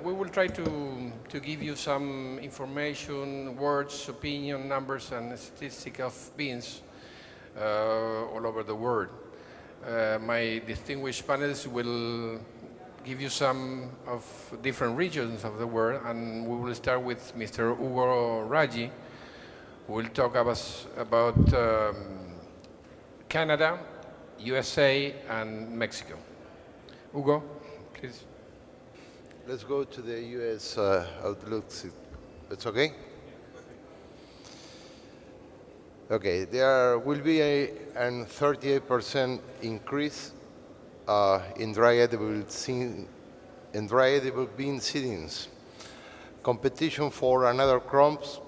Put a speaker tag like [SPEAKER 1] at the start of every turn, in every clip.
[SPEAKER 1] We will try to give you some information, words, opinion, numbers, and statistics of beans all over the world. My distinguished panelists will give you some of different regions of the world, and we will start with Mr. Hugo Raji, who will talk about Canada, USA, and Mexico. Hugo, please.
[SPEAKER 2] Let's go to the U.S. outlook. It's okay? Okay, there will be a 38% increase in dry edible bean seedings. Competition for another crops,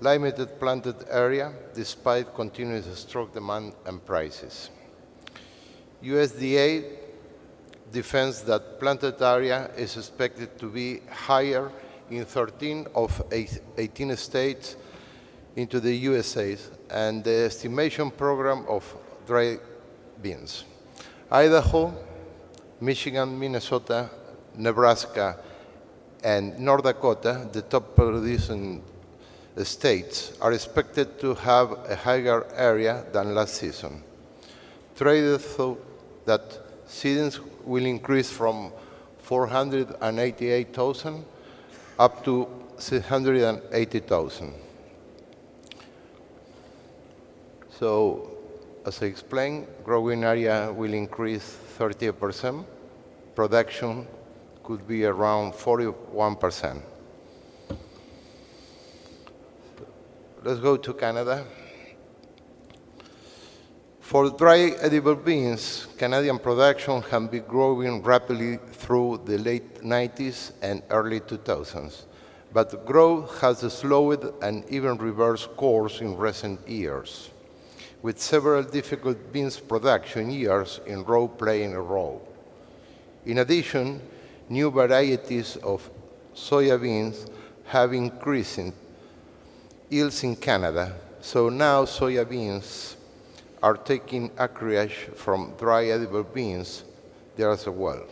[SPEAKER 2] limited planted area despite continuous strong demand and prices. USDA defends that planted area is expected to be higher in 13 of 18 states into the USA and the estimation program of dry beans. Idaho, Michigan, Minnesota, Nebraska, and North Dakota, the top producing states, are expected to have a higher area than last season. Traders thought that seedings will increase from 488,000 up to 680,000. So, as I explained, growing area will increase 30%. Production could be around 41%. Let's go to Canada. For dry edible beans, Canadian production has been growing rapidly through the late 90s and early 2000s, but growth has slowed and even reversed course in recent years, with several difficult beans production years in row playing a role. In addition, new varieties of soya beans have increased yields in Canada, so now soya beans are taking acreage from dry edible beans there as well.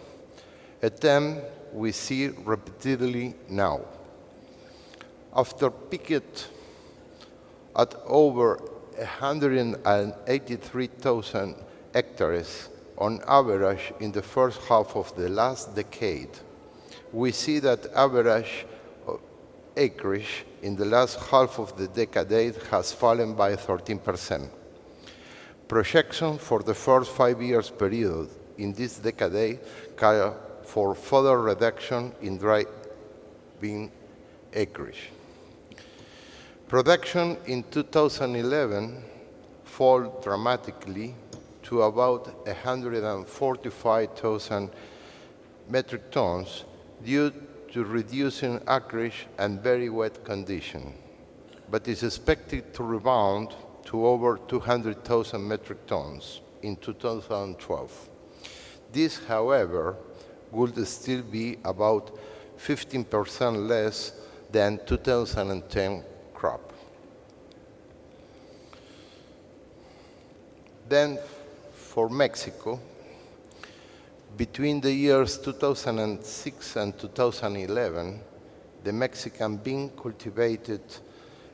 [SPEAKER 2] A trend we see repeatedly now. After peaking at over 183,000 hectares on average in the first half of the last decade, we see that average acreage in the last half of the decade has fallen by 13%. Projections for the first 5 years period in this decade call for further reduction in dry bean acreage. Production in 2011 fell dramatically to about 145,000 metric tons due to reducing acreage and very wet conditions, but is expected to rebound to over 200,000 metric tons in 2012. This, however, would still be about 15% less than 2010 crop. Then, for Mexico, between the years 2006 and 2011, the Mexican bean cultivated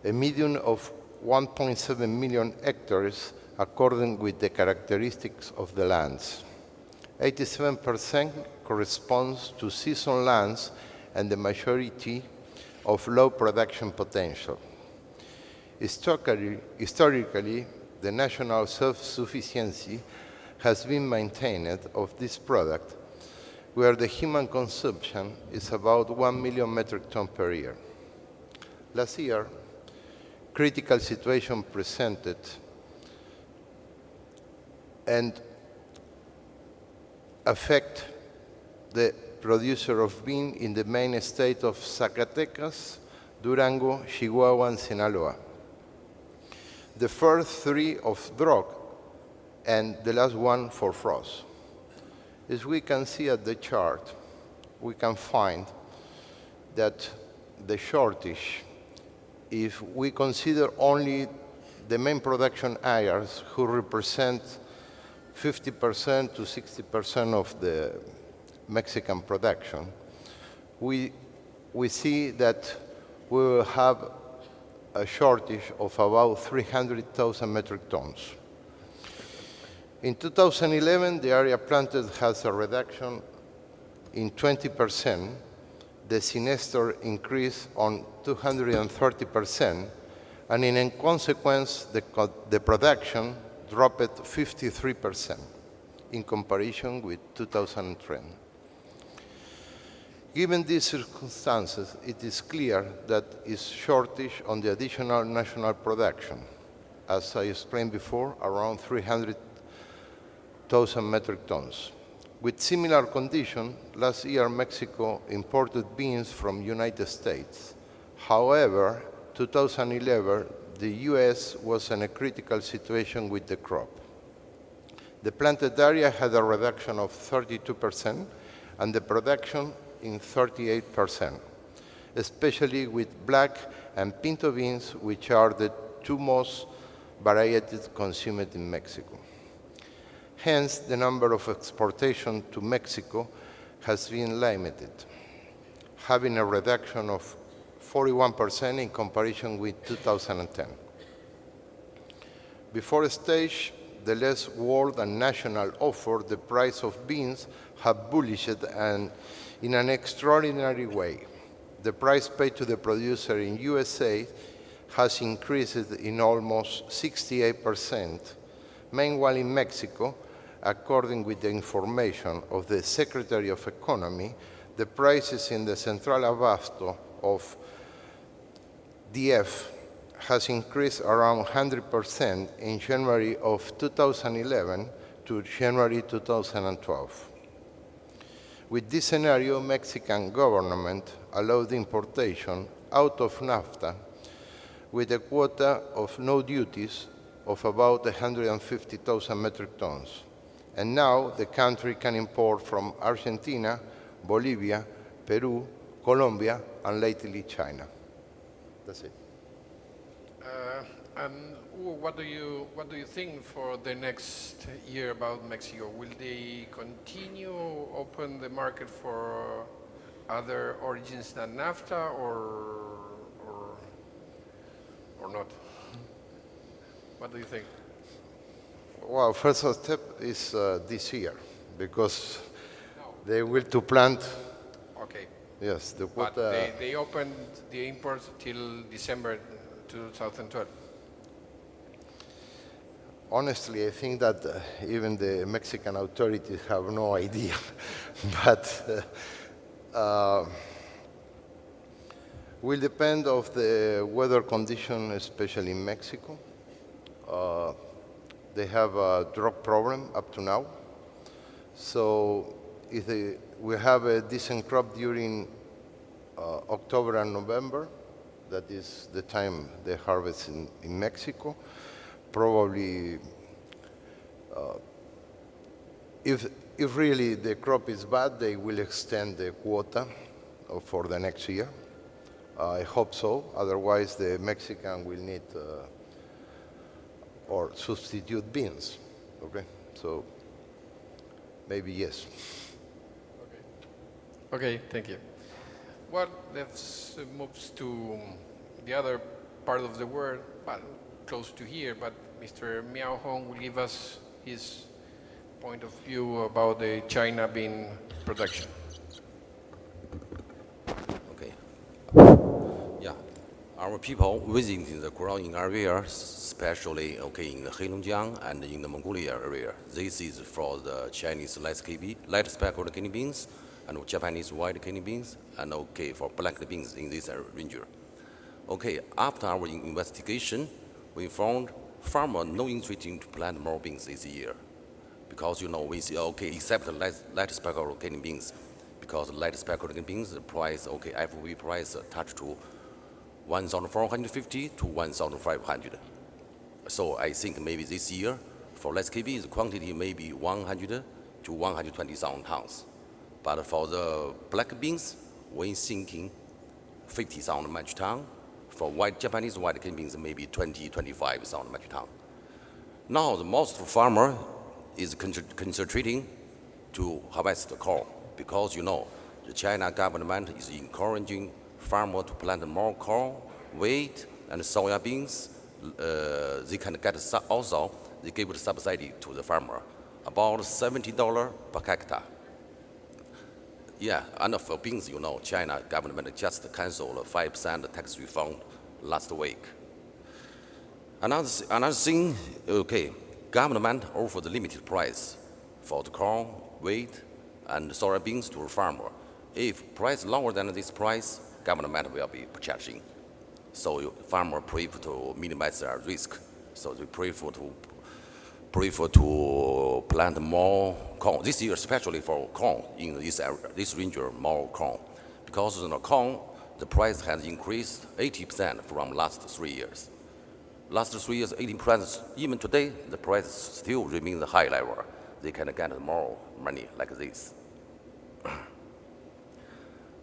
[SPEAKER 2] a median of 1.7 million hectares according with the characteristics of the lands. 87% corresponds to seasonal lands and the majority of low production potential. Historically, the national self-sufficiency has been maintained of this product, where the human consumption is about 1 million metric tons per year. Last year, critical situation presented and affect the producer of bean in the main state of Zacatecas, Durango, Chihuahua, and Sinaloa. The first three of drought and the last one for frost. As we can see at the chart, we can find that the shortage, if we consider only the main production areas who represent 50% to 60% of the Mexican production, we, we see that we will have a shortage of about 300,000 metric tons. In 2011, the area planted has a reduction in 20%, the semester increase on 230%, and in consequence, the production dropped 53% in comparison with 2010. Given these circumstances, it is clear that is shortage on the additional national production. As I explained before, around 300,000 metric tons. With similar condition, last year Mexico imported beans from United States. However, 2011, the US was in a critical situation with the crop. The planted area had a reduction of 32% and the production in 38%, especially with black and pinto beans, which are the two most varieties consumed in Mexico. Hence, the number of exportation to Mexico has been limited, having a reduction of 41% in comparison with 2010. Before stage, the less world and national offer, the price of beans have bullished and in an extraordinary way. The price paid to the producer in USA has increased in almost 68%. Meanwhile, in Mexico, according with the information of the Secretary of Economy, the prices in the Central Abasto of DF has increased around 100% in January of 2011 to January 2012. With this scenario, Mexican government allowed importation out of NAFTA with a quota of no duties of about 150,000 metric tons. And now the country can import from Argentina, Bolivia, Peru, Colombia, and lately China. That's it.
[SPEAKER 1] And what do you think for the next year about Mexico? Will they continue open the market for other origins than NAFTA or not? What do you think?
[SPEAKER 2] Well, first step is this year, because they will to plant.
[SPEAKER 1] Okay.
[SPEAKER 2] Yes, the
[SPEAKER 1] But
[SPEAKER 2] quota.
[SPEAKER 1] they opened the imports till December 2012.
[SPEAKER 2] Honestly, I think that even the Mexican authorities have no idea. But will depend of the weather condition, especially in Mexico. They have a drought problem up to now. So if we have a decent crop during October and November, that is the time they harvest in Mexico, probably if really the crop is bad, they will extend the quota for the next year. I hope so. Otherwise, the Mexican will need or substitute beans. Okay, so maybe yes.
[SPEAKER 1] Okay, thank you. Well, let's move to the other part of the world, but close to here. But Mr. Miao Hong will give us his point of view about the China bean production.
[SPEAKER 3] Okay. Yeah, our people visiting the growing area, especially in the Heilongjiang and in the Mongolia area. This is for the Chinese light speckled kidney beans and Japanese white kidney beans, and for black beans in this region. Okay, after our investigation, we found farmers no interest in to plant more beans this year, because we see except the light speckled kidney beans, because light speckled kidney beans the price FOB price touched to 1,450 to 1,500. So I think maybe this year for light KB the quantity may be 100 to 120,000 tons. But for the black beans, we're thinking 50,000 metric ton. For Japanese white kidney beans, maybe 25,000 metric ton. Now, the most farmer is concentrating to harvest the corn, because the China government is encouraging farmers to plant more corn, wheat, and soya beans. They can get also, they give the subsidy to the farmer, about $70 per hectare. Yeah, and for beans, you know, China government just canceled a 5% tax refund last week. Another thing, okay, government offered limited price for the corn, wheat, and soybeans to the farmer. If price lower than this price, government will be charging. So farmer prefer to minimize their risk. So they prefer to plant more corn. This year, especially for corn in this area, this region, more corn, because the corn, the price has increased 80% from last 3 years. Last 3 years, 18%. Even today, the price still remains the high level. They can get more money like this.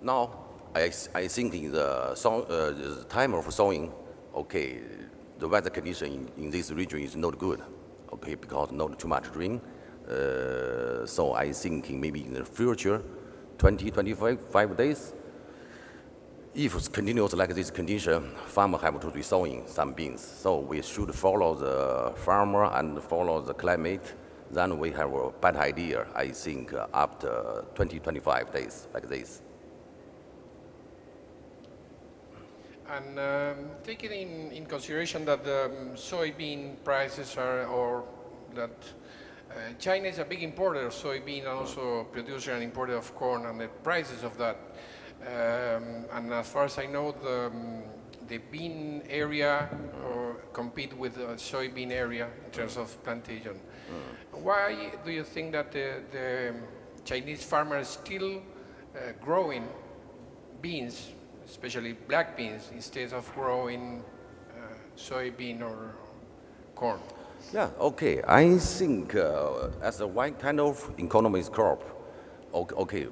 [SPEAKER 3] Now, I think in the time of sowing, okay, the weather condition in this region is not good, okay, because not too much rain. So I think maybe in the future, 20, 25 days, if it continues like this condition, farmer have to be sowing some beans. So we should follow the farmer and follow the climate. Then we have a better idea, I think, after 20, 25 days like this.
[SPEAKER 1] And taking in consideration that the soybean prices are, or that China is a big importer of soybean and also producer and importer of corn, and the prices of that. And as far as I know, the bean area compete with the soybean area in terms of plantation. Why do you think that the Chinese farmers still growing beans, especially black beans, instead of growing soybean or corn?
[SPEAKER 3] Yeah, okay. I think as a white kind of economic crop, okay,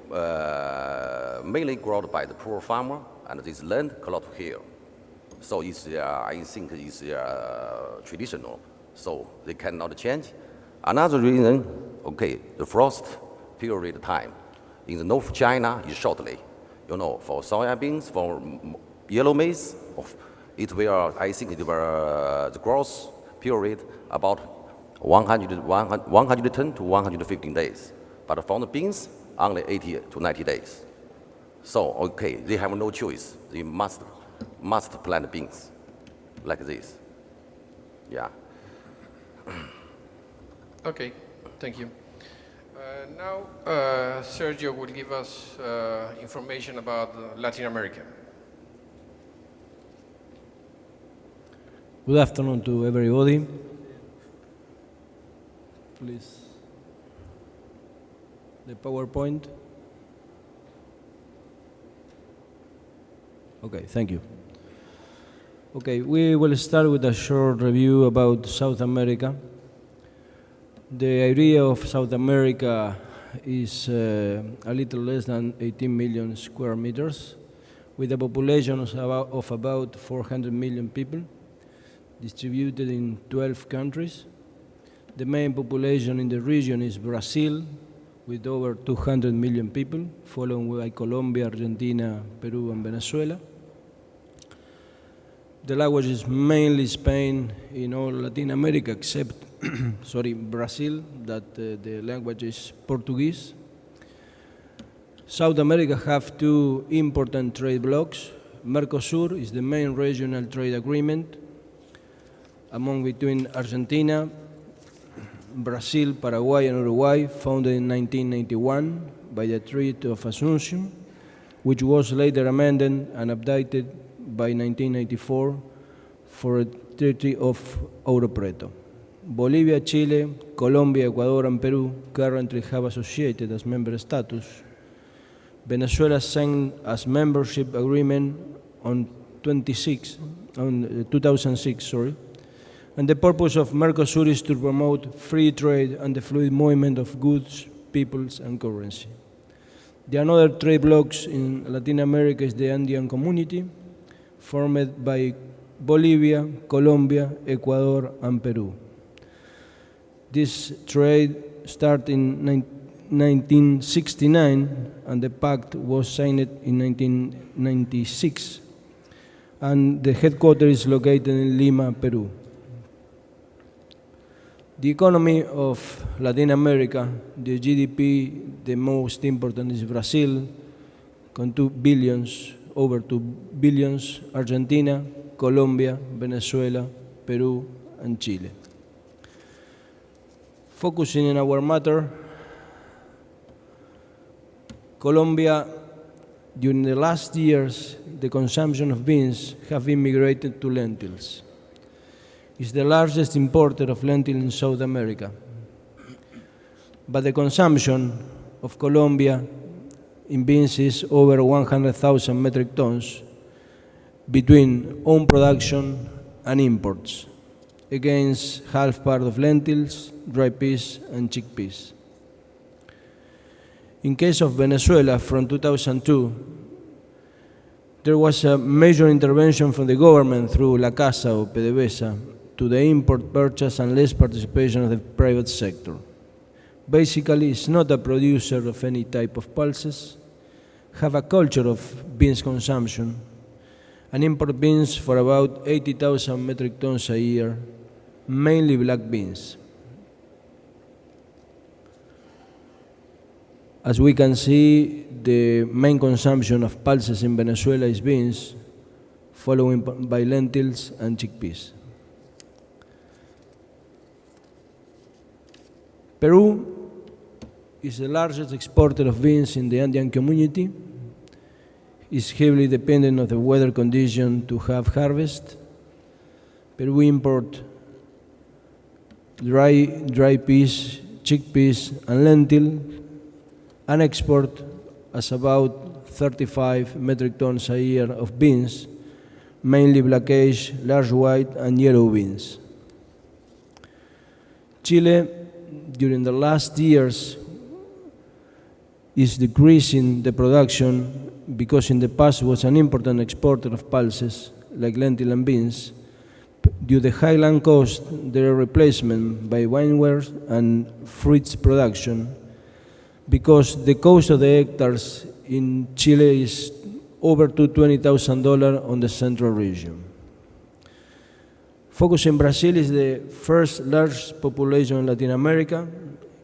[SPEAKER 3] mainly grown by the poor farmer, and this land close here. So it's, I think it's traditional, so they cannot change. Another reason, okay, the frost period time in the North China is shortly. You know, for soybeans, for yellow maize, it will, I think it will, the growth period about 110 to 115 days. But for the beans, only 80 to 90 days. So, okay, they have no choice. They must plant beans like this. Yeah.
[SPEAKER 1] Okay, thank you. Now, Sergio will give us information about Latin America.
[SPEAKER 4] Good afternoon to everybody. Please, the PowerPoint. Okay, thank you. Okay, we will start with a short review about South America. The area of South America is a little less than 18 million square meters, with a population of about 400 million people, distributed in 12 countries. The main population in the region is Brazil, with over 200 million people, followed by Colombia, Argentina, Peru, and Venezuela. The language is mainly Spain in all Latin America, except Brazil, that the language is Portuguese. South America have two important trade blocs. Mercosur is the main regional trade agreement between Argentina, Brazil, Paraguay, and Uruguay, founded in 1991 by the Treaty of Asunción, which was later amended and updated by 1994 for a Treaty of Ouro Preto. Bolivia, Chile, Colombia, Ecuador, and Peru currently have associated as member status. Venezuela signed as membership agreement on 2006, and the purpose of Mercosur is to promote free trade and the fluid movement of goods, peoples, and currency. The another trade blocs in Latin America is the Andean Community, formed by Bolivia, Colombia, Ecuador, and Peru. This trade started in 1969, and the pact was signed in 1996. And the headquarters is located in Lima, Peru. The economy of Latin America, the GDP, the most important is Brazil, con 2 billions, over 2 billions, Argentina, Colombia, Venezuela, Peru, and Chile. Focusing in our matter, Colombia, during the last years, the consumption of beans have been migrated to lentils. It's the largest importer of lentils in South America. But the consumption of Colombia in beans is over 100,000 metric tons between own production and imports, against half part of lentils, dry peas, and chickpeas. In case of Venezuela, from 2002, there was a major intervention from the government through La Casa or PDVSA to the import purchase and less participation of the private sector. Basically, it's not a producer of any type of pulses, have a culture of beans consumption, and import beans for about 80,000 metric tons a year, mainly black beans. As we can see, the main consumption of pulses in Venezuela is beans, following by lentils and chickpeas. Peru is the largest exporter of beans in the Andean community. It's heavily dependent on the weather condition to have harvest. Peru import dry peas, chickpeas, and lentil, and export as about 35 metric tons a year of beans, mainly blackish, large white, and yellow beans. Chile, during the last years, is decreasing the production because in the past was an important exporter of pulses like lentil and beans. Due to high land cost, their replacement by wineware and fruits production, because the cost of the hectares in Chile is over to $20,000 on the central region. Focus in Brazil is the first large population in Latin America,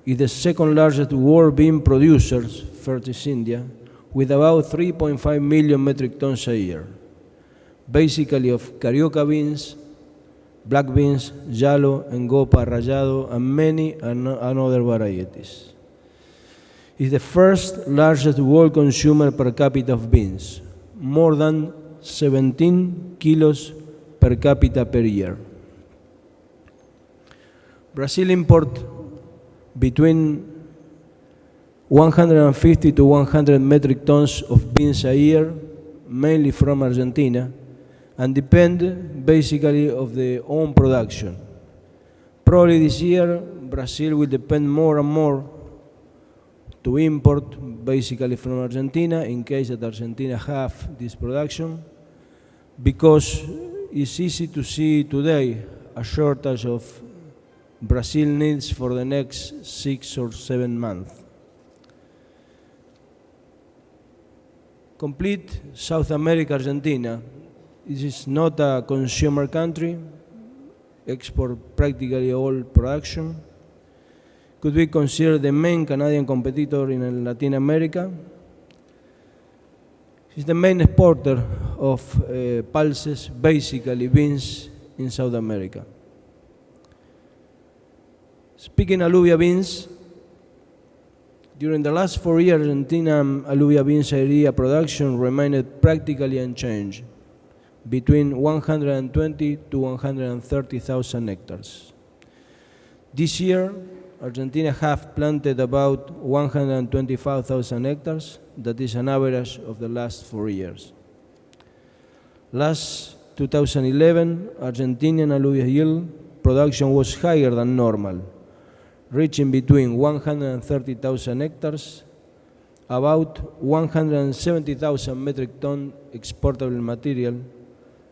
[SPEAKER 4] is the second largest world bean producers, first is India, with about 3.5 million metric tons a year, basically of carioca beans, black beans, yalo, engopa, rayado, and many other varieties. Is the first largest world consumer per capita of beans, more than 17 kilos per capita per year. Brazil import between 150 to 100 metric tons of beans a year, mainly from Argentina, and depend basically of their own production. Probably this year, Brazil will depend more and more to import basically from Argentina in case that Argentina have this production, because it's easy to see today a shortage of Brazil needs for the next 6 or 7 months. Complete South America, Argentina. This is not a consumer country, export practically all production. Could be considered the main Canadian competitor in Latin America. It's the main exporter of pulses, basically beans, in South America. Speaking alluvia beans, during the last 4 years, Argentina alluvia beans area production remained practically unchanged, between 120 to 130,000 hectares. This year, Argentina have planted about 125,000 hectares. That is an average of the last 4 years. Last 2011, Argentinian alluvia yield production was higher than normal, reaching between 130,000 hectares, about 170,000 metric ton exportable material,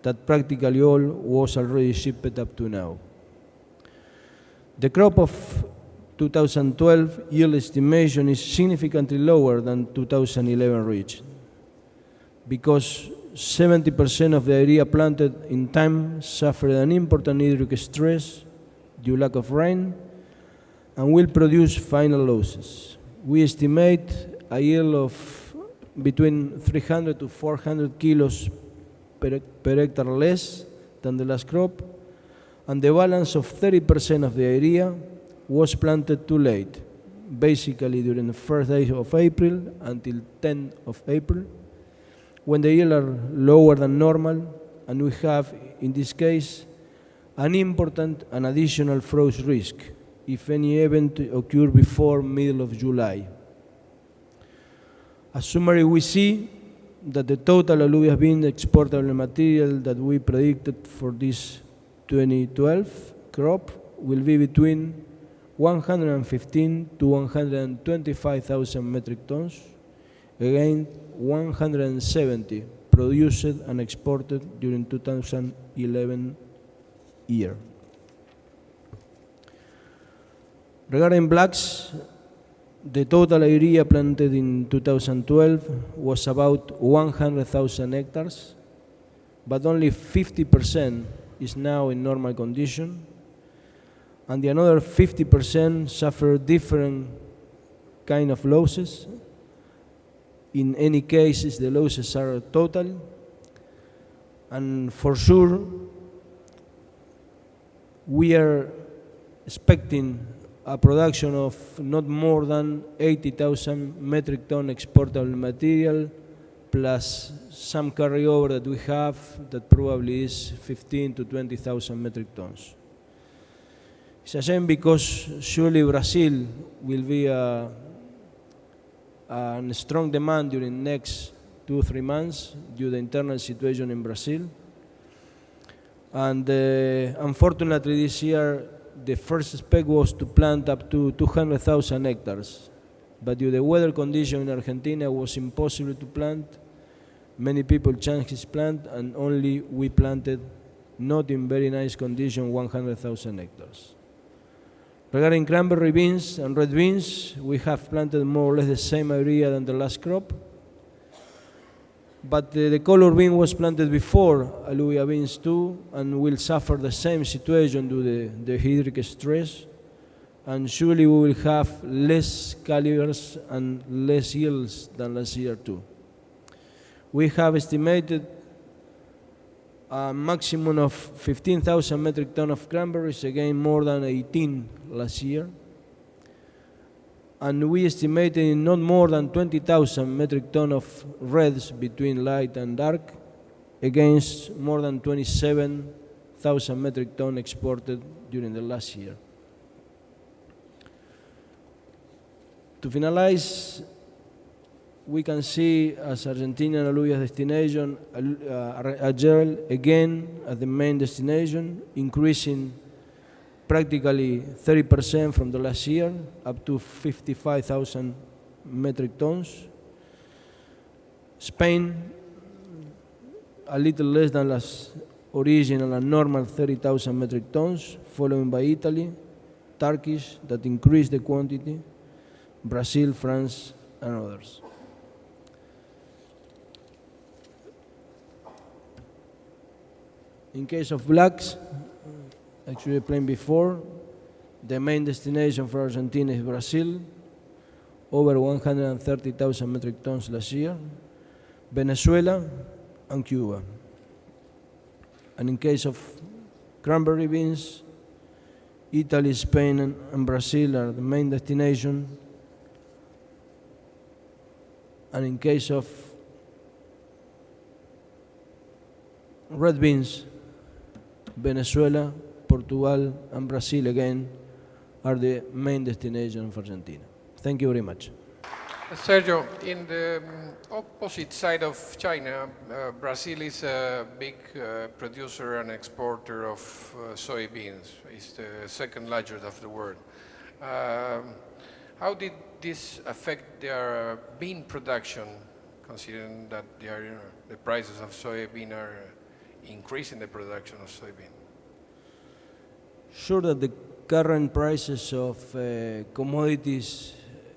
[SPEAKER 4] that practically all was already shipped up to now. The crop of 2012 yield estimation is significantly lower than 2011 reach, because 70% of the area planted in time suffered an important hydric stress due to lack of rain and will produce final losses. We estimate a yield of between 300 to 400 kilos per hectare less than the last crop, and the balance of 30% of the area was planted too late, basically during the first days of April until 10th of April, when the yields are lower than normal, and we have, in this case, an important and additional frost risk if any event occurs before middle of July. As summary, we see that the total alluvial bean exportable material that we predicted for this 2012 crop will be between 115 to 125,000 metric tons, again 170 produced and exported during 2011 year. Regarding blacks, the total area planted in 2012 was about 100,000 hectares, but only 50% is now in normal condition, and the another 50% suffer different kind of losses. In any cases, the losses are total, and for sure, we are expecting a production of not more than 80,000 metric ton exportable material, plus some carryover that we have that probably is 15 to 20,000 metric tons. It's a shame because surely Brazil will be a strong demand during the next 2 or 3 months due to the internal situation in Brazil. And unfortunately this year the first spec was to plant up to 200,000 hectares. But due to the weather condition in Argentina, it was impossible to plant. Many people changed his plant, and only we planted, not in very nice condition, 100,000 hectares. Regarding cranberry beans and red beans, we have planted more or less the same area than the last crop. But the color bean was planted before alluvial beans too, and will suffer the same situation due to the hydric stress. And surely we will have less calibers and less yields than last year too. We have estimated a maximum of 15,000 metric tons of cranberries, again more than 18 last year. And we estimated not more than 20,000 metric tons of reds between light and dark, against more than 27,000 metric tons exported during the last year. To finalize, we can see as Argentina alluvial destination, Argel again as the main destination, increasing practically 30% from the last year, up to 55,000 metric tons. Spain, a little less than last original and normal 30,000 metric tons, following by Italy, Turkish, that increased the quantity, Brazil, France, and others. In case of blacks, actually explained before, the main destination for Argentina is Brazil, over 130,000 metric tons last year, Venezuela, and Cuba. And in case of cranberry beans, Italy, Spain, and Brazil are the main destination. And in case of red beans, Venezuela, Portugal, and Brazil again are the main destination of Argentina. Thank you very much.
[SPEAKER 1] Sergio, in the opposite side of China, Brazil is a big producer and exporter of soybeans. It's the second largest of the world. How did this affect their bean production, considering that the prices of soybean are increasing the production of soybean?
[SPEAKER 4] Sure that the current prices of commodities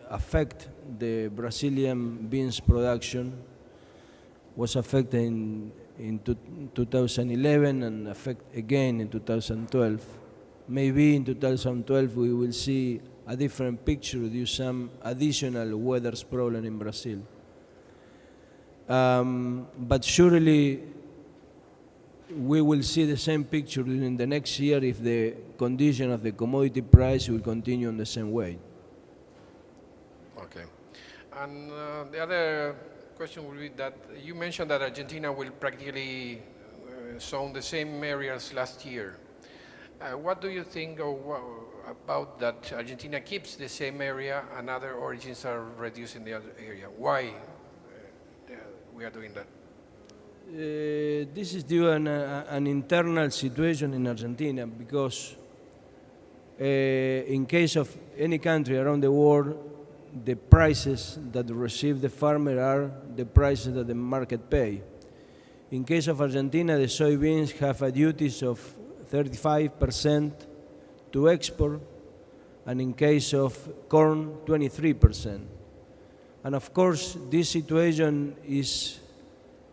[SPEAKER 4] affect the Brazilian beans production, was affected in 2011 and affect again in 2012. Maybe in 2012 we will see a different picture due to some additional weather's problem in Brazil. But surely we will see the same picture in the next year if the condition of the commodity price will continue in the same way.
[SPEAKER 1] Okay. And the other question will be that you mentioned that Argentina will practically sow the same areas last year. What do you think about that Argentina keeps the same area and other origins are reducing the other area? Why we are doing that?
[SPEAKER 4] This is due to an internal situation in Argentina because in case of any country around the world, the prices that receive the farmer are the prices that the market pay. In case of Argentina, the soybeans have a duties of 35% to export, and in case of corn, 23%. And of course, this situation is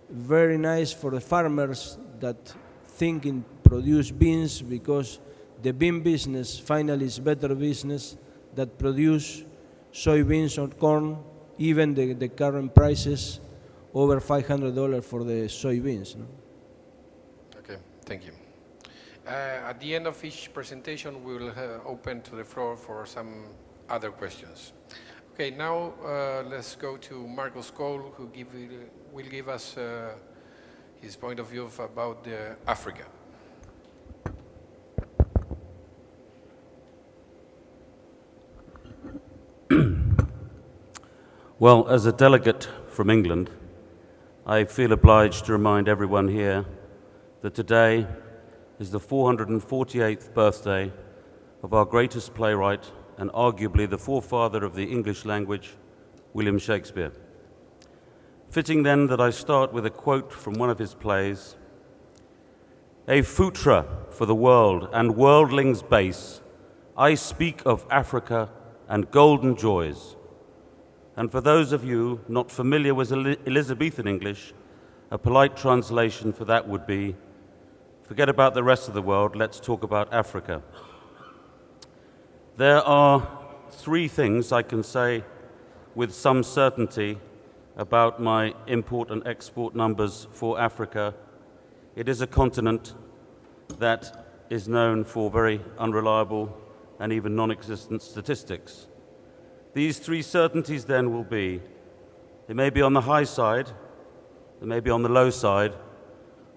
[SPEAKER 4] very nice for the farmers that think in produce beans because the bean business finally is better business that produce soybeans or corn, even the current prices over $500 for the soybeans. No?
[SPEAKER 1] Okay, thank you. At the end of each presentation, we will open to the floor for some other questions. Okay, now let's go to Marcos Cole, who will give us his point of view about Africa.
[SPEAKER 5] Well, as a delegate from England, I feel obliged to remind everyone here that today is the 448th birthday of our greatest playwright and arguably the forefather of the English language, William Shakespeare. Fitting then that I start with a quote from one of his plays: "A futra for the world and worldlings base, I speak of Africa and golden joys." And for those of you not familiar with Elizabethan English, a polite translation for that would be, forget about the rest of the world, let's talk about Africa. There are three things I can say with some certainty about my import and export numbers for Africa. It is a continent that is known for very unreliable and even non-existent statistics. These three certainties then will be, they may be on the high side, they may be on the low side,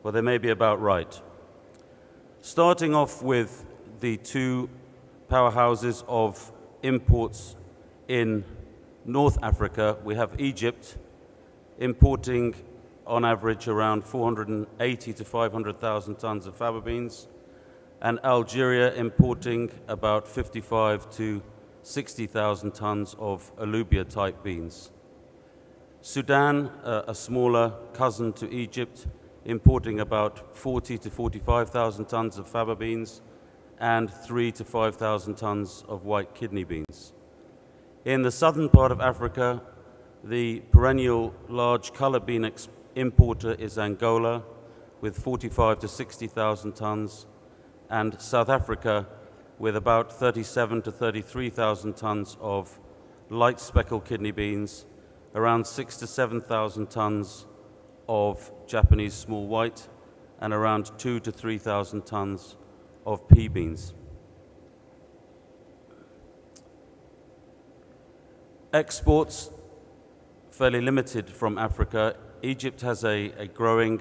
[SPEAKER 5] or they may be about right. Starting off with the two powerhouses of imports in North Africa, we have Egypt importing on average around 480 to 500,000 tons of faba beans, and Algeria importing about 55 to 60,000 tons of alubia-type beans. Sudan, a smaller cousin to Egypt, importing about 40 to 45,000 tons of faba beans and 3 to 5,000 tons of white kidney beans. In the southern part of Africa, the perennial large color bean importer is Angola with 45 to 60,000 tons, and South Africa with about 37 to 33,000 tons of light speckled kidney beans, around 6 to 7,000 tons of Japanese small white, and around 2 to 3,000 tons of pea beans. Exports, fairly limited from Africa. Egypt has a growing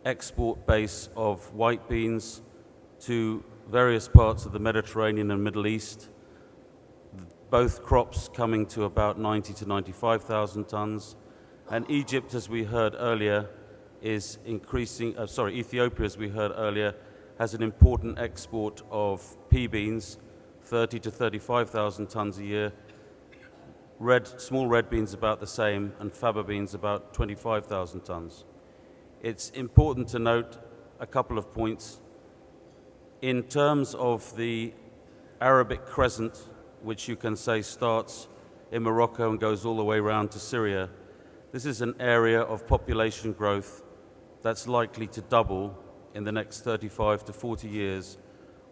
[SPEAKER 5] export base of white beans to various parts of the Mediterranean and Middle East, both crops coming to about 90 to 95,000 tons. And Egypt, as we heard earlier, is increasing, Ethiopia, as we heard earlier, has an important export of pea beans, 30 to 35,000 tons a year. Small red beans about the same, and faba beans about 25,000 tons. It's important to note a couple of points. In terms of the Arabic crescent, which you can say starts in Morocco and goes all the way around to Syria. This is an area of population growth that's likely to double in the next 35 to 40 years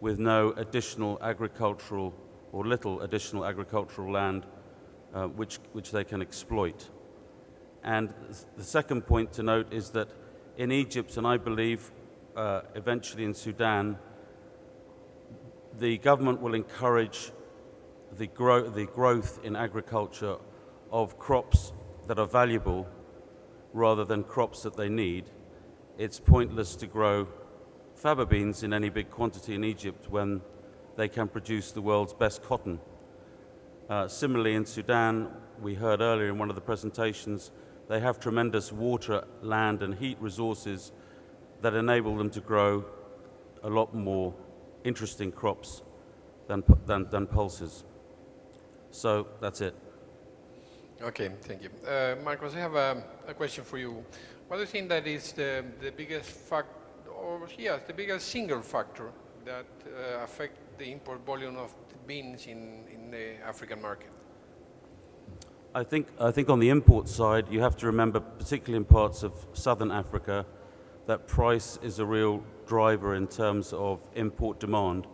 [SPEAKER 5] with no additional agricultural or little additional agricultural land which they can exploit. And the second point to note is that in Egypt, and I believe eventually in Sudan, the government will encourage the growth in agriculture of crops that are valuable rather than crops that they need. It's pointless to grow faba beans in any big quantity in Egypt when they can produce the world's best cotton. Similarly, in Sudan, we heard earlier in one of the presentations, they have tremendous water, land, and heat resources that enable them to grow a lot more interesting crops than pulses. So that's it.
[SPEAKER 1] Okay, thank you. Marcos, I have a question for you. What do you think that is the biggest factor, or yes, the biggest single factor that affect the import volume of beans in the African market?
[SPEAKER 5] I think on the import side, you have to remember, particularly in parts of southern Africa, that price is a real driver in terms of import demand.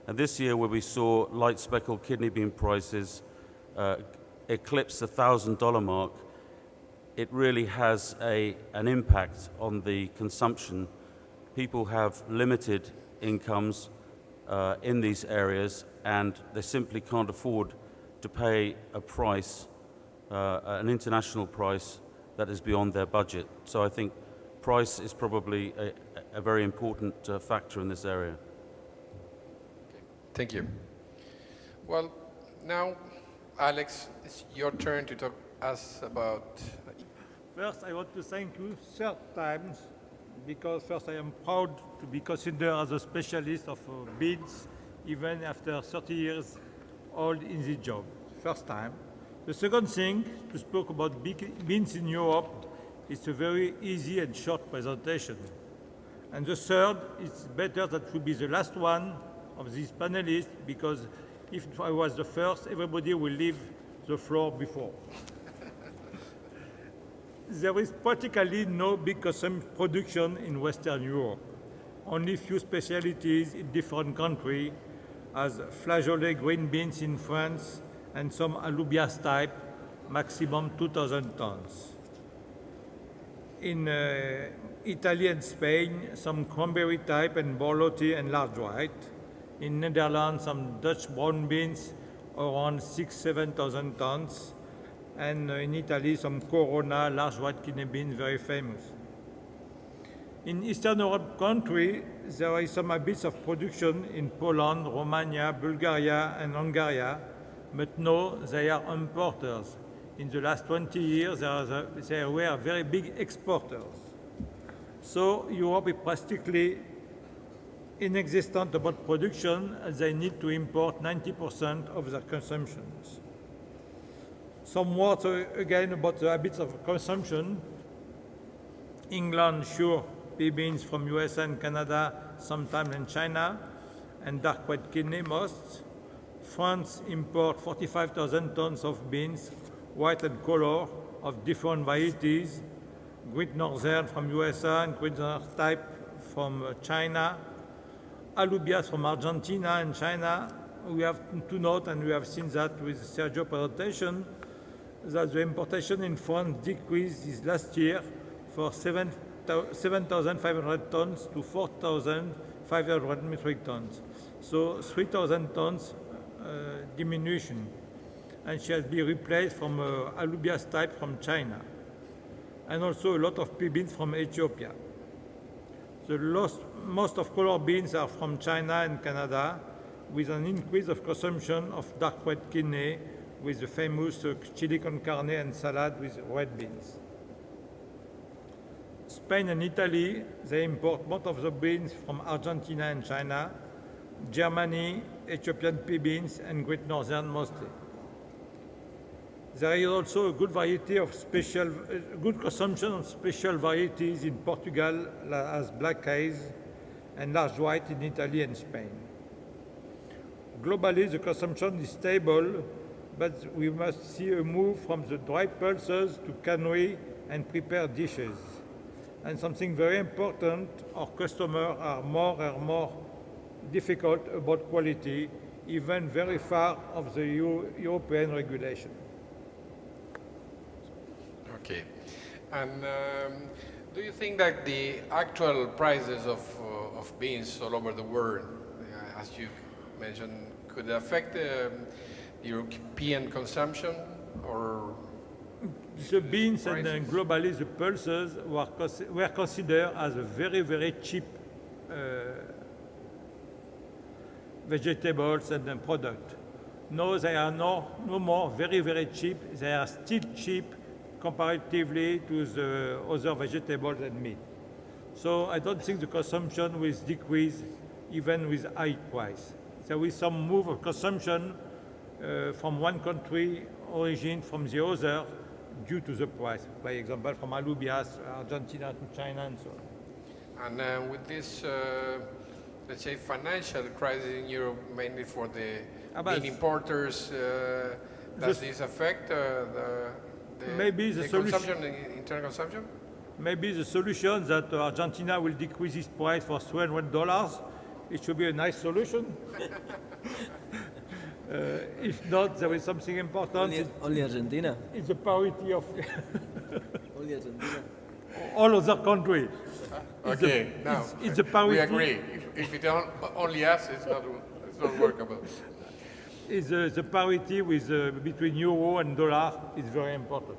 [SPEAKER 5] And this year, where we saw light speckled kidney bean prices eclipse the $1,000 mark, it really has an impact on the consumption. People have limited incomes in these areas, and they simply can't afford to pay a price, an international price that is beyond their budget. So I think price is probably a very important factor in this area.
[SPEAKER 1] Thank you. Well, now, Alex, it's your turn to talk us about.
[SPEAKER 6] First, I want to thank you third times because first I am proud to be considered as a specialist of beans even after 30 years old in the job. First time. The second thing, to speak about beans in Europe, it's a very easy and short presentation. And the third, it's better that will be the last one of these panelists because if I was the first, everybody will leave the floor before. There is practically no big production in Western Europe. Only few specialties in different countries, as flageolet green beans in France and some alluvias type, maximum 2,000 tons. In Italy and Spain, some cranberry type and borlotti and large white. In Netherlands, some Dutch brown beans, around 6,000–7,000 tons. And in Italy, some Corona, large white kidney beans, very famous. In Eastern Europe countries, there is some habits of production in Poland, Romania, Bulgaria, and Hungary, but no, they are importers. In the last 20 years, they were very big exporters. So Europe is practically inexistent about production, as they need to import 90% of their consumptions. Some words again about the habits of consumption. England, sure, pea beans from USA and Canada, sometimes in China, and dark white kidney most. France import 45,000 tons of beans, white and color, of different varieties. Great Northern from USA and Great Northern type from China. Alluvias from Argentina and China. We have to note, and we have seen that with Sergio's presentation, that the importation in France decreased this last year for 7,500 tons to 4,500 metric tons. So 3,000 tons diminution. And she has been replaced from alluvias type from China. And also a lot of pea beans from Ethiopia. Most of color beans are from China and Canada, with an increase of consumption of dark white kidney, with the famous chili con carne and salad with red beans. Spain and Italy, they import most of the beans from Argentina and China. Germany, Ethiopian pea beans, and Great Northern mostly. There is also a good variety of good consumption of special varieties in Portugal, as black eyes, and large white in Italy and Spain. Globally, the consumption is stable, but we must see a move from the dry pulses to canoe and prepared dishes. And something very important, our customers are more and more difficult about quality, even very far of the European regulation.
[SPEAKER 1] Okay. And do you think that the actual prices of beans all over the world, as you mentioned, could affect the European consumption, or
[SPEAKER 6] The beans and
[SPEAKER 1] prices?
[SPEAKER 6] globally the pulses were considered as a very, very cheap vegetables and product. Now they are no more very, very cheap. They are still cheap comparatively to the other vegetables and meat. So I don't think the consumption will decrease even with high price. There is some move of consumption from one country origin from the other due to the price. For example, from alubias, Argentina to China and so on.
[SPEAKER 1] And with this, let's say, financial crisis in Europe, mainly for the
[SPEAKER 6] But
[SPEAKER 1] bean importers, does
[SPEAKER 6] Just-
[SPEAKER 1] this affect
[SPEAKER 6] Maybe the solution-
[SPEAKER 1] consumption, internal consumption?
[SPEAKER 6] Maybe the solution that Argentina will decrease its price for $300, it should be a nice solution. If not, there is something important.
[SPEAKER 4] Only Argentina?
[SPEAKER 6] It's the parity of
[SPEAKER 4] Only Argentina?
[SPEAKER 6] all other countries.
[SPEAKER 1] Okay, now
[SPEAKER 6] it's a parity.
[SPEAKER 1] we agree. If it only us, it's not workable.
[SPEAKER 6] Is the parity with between euro and dollar is very important.